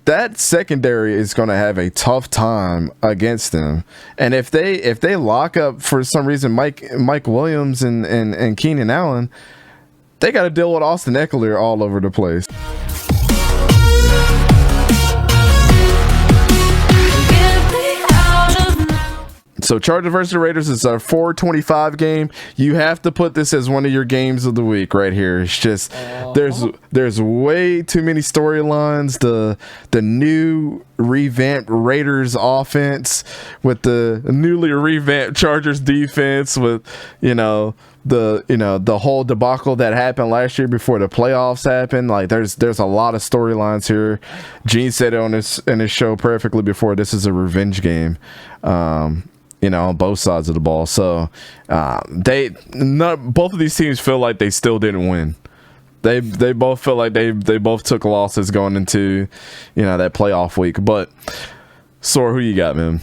that secondary is going to have a tough time against them. And if they lock up for some reason Mike Williams and Keenan Allen, they got to deal with Austin Eckler all over the place. So Chargers versus Raiders is a 4:25 game. You have to put this as one of your games of the week right here. It's just there's way too many storylines. The new revamped Raiders offense with the newly revamped Chargers defense with the whole debacle that happened last year before the playoffs happened. Like there's a lot of storylines here. Gene said it in his show perfectly before. This is a revenge game. On both sides of the ball. So both of these teams feel like they still didn't win. They both feel like they both took losses going into that playoff week. But Sor, who you got, man?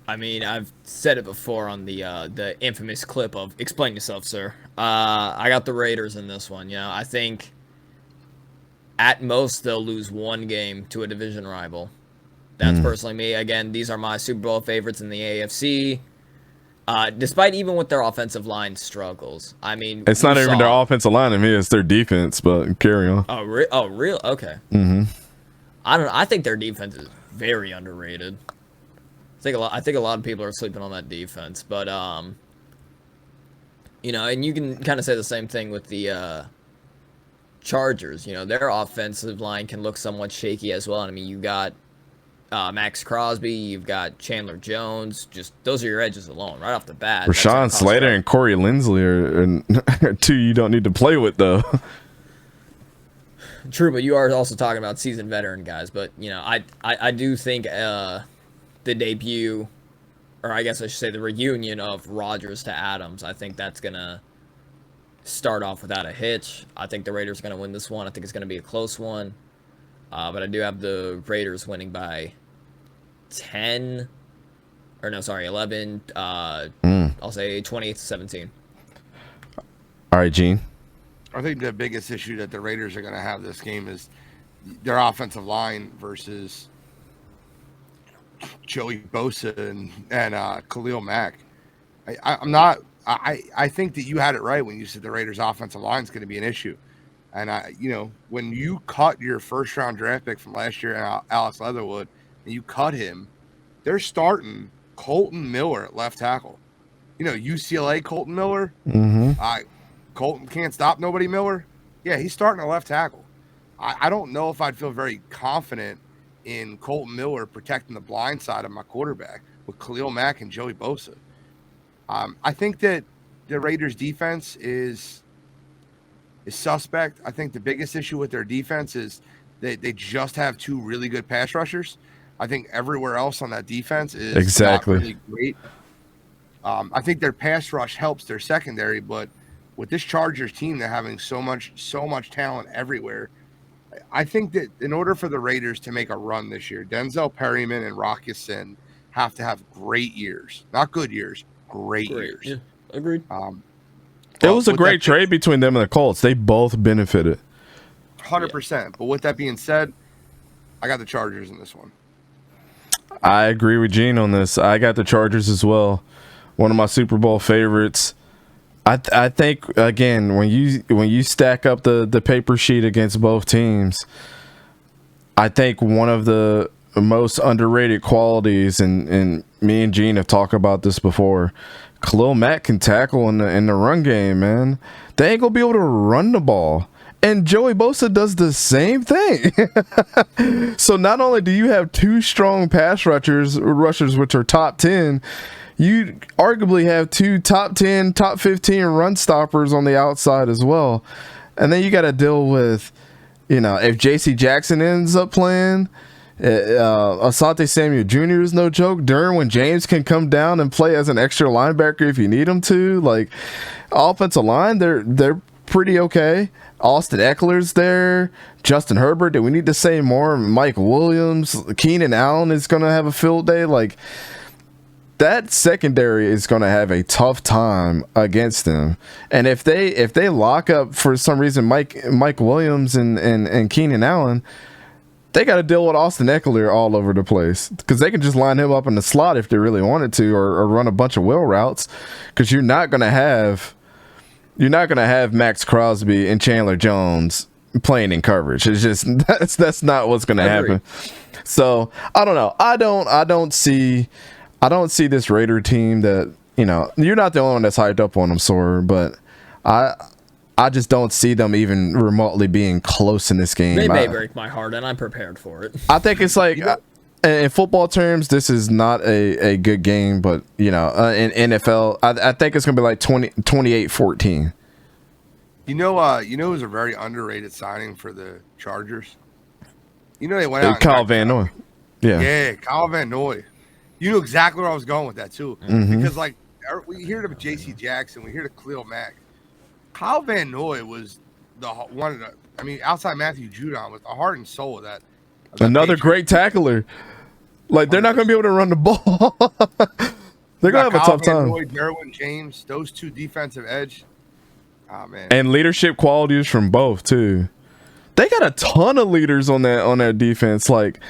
I mean, I've said it before on the infamous clip of "Explain yourself, sir." I got the Raiders in this one. I think at most they'll lose one game to a division rival. That's personally me. Again, these are my Super Bowl favorites in the AFC. Despite even with their offensive line struggles. I mean, it's not even their offensive line to me, it's their defense, but carry on. Oh, real? Okay. Mm-hmm. I don't know. I think their defense is very underrated. I think a lot of people are sleeping on that defense, but and you can kind of say the same thing with the Chargers. Their offensive line can look somewhat shaky as well. I mean, you got Max Crosby, you've got Chandler Jones. Just those are your edges alone right off the bat. Rashawn Slater and Corey Linsley are two you don't need to play with, though. True, but you are also talking about seasoned veteran guys. But I do think the debut, or I guess I should say the reunion of Rodgers to Adams, I think that's gonna start off without a hitch. I think the Raiders are gonna win this one. I think it's gonna be a close one. But I do have the Raiders winning by 11. I'll say 28-17. All right, Gene. I think the biggest issue that the Raiders are going to have this game is their offensive line versus Joey Bosa and Khalil Mack. I think that you had it right when you said the Raiders' offensive line is going to be an issue. And when you cut your first-round draft pick from last year, Alex Leatherwood, and you cut him, they're starting Colton Miller at left tackle. UCLA Colton Miller. Mm-hmm. Colton can't stop nobody Miller. Yeah, he's starting at left tackle. I don't know if I'd feel very confident in Colton Miller protecting the blind side of my quarterback with Khalil Mack and Joey Bosa. I think that the Raiders' defense is suspect. I think the biggest issue with their defense is they just have two really good pass rushers. I think everywhere else on that defense is not really great. I think their pass rush helps their secondary, but with this Chargers team, they're having so much talent everywhere. I think that in order for the Raiders to make a run this year, Denzel Perryman and Rock Ya-Sin have to have great years. Not good years, great years. Yeah, agreed. It was a great trade between them and the Colts. They both benefited. 100%. But with that being said, I got the Chargers in this one. I agree with Gene on this. I got the Chargers as well. One of my Super Bowl favorites. I think, again, when you stack up the paper sheet against both teams, I think one of the most underrated qualities, and me and Gene have talked about this before, Khalil Mack can tackle in the run game, man. They ain't gonna be able to run the ball. And Joey Bosa does the same thing. So not only do you have two strong pass rushers which are top 10, you arguably have two top 10, top 15 run stoppers on the outside as well. And then you got to deal with, if J.C. Jackson ends up playing, Asante Samuel Jr. is no joke. Derwin James can come down and play as an extra linebacker if you need him to. Like, offensive line, they're pretty okay. Austin Eckler's there. Justin Herbert, do we need to say more? Mike Williams, Keenan Allen is going to have a field day. Like, that secondary is going to have a tough time against them. And if they lock up for some reason Mike Williams and Keenan Allen, they got to deal with Austin Eckler all over the place because they can just line him up in the slot if they really wanted to, or run a bunch of wheel routes, because you're not gonna have Max Crosby and Chandler Jones playing in coverage. It's just that's not what's gonna happen. So I don't know. I don't see this Raider team that, you know, you're not the only one that's hyped up on them, Sawyer, but I just don't see them even remotely being close in this game. They may break my heart, and I'm prepared for it. I think it's like, in football terms, this is not a good game, but, you know, in NFL, I think it's going to be like 28-14. You know who's a very underrated signing for the Chargers? You know, they went out. Kyle Van Noy. Yeah, Kyle Van Noy. You knew exactly where I was going with that, too. Mm-hmm. Because, like, we hear to J.C. Jackson, we hear to Khalil Mack. Kyle Van Noy was outside Matthew Judon, was the heart and soul of that. Another great tackler. Like, they're not going to be able to run the ball. They're going to have a tough time. Noy, Derwin James, those two defensive edge. Oh, man. And leadership qualities from both, too. They got a ton of leaders on their defense. Like,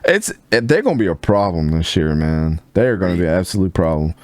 they're going to be a problem this year, man. They are going to be an absolute problem.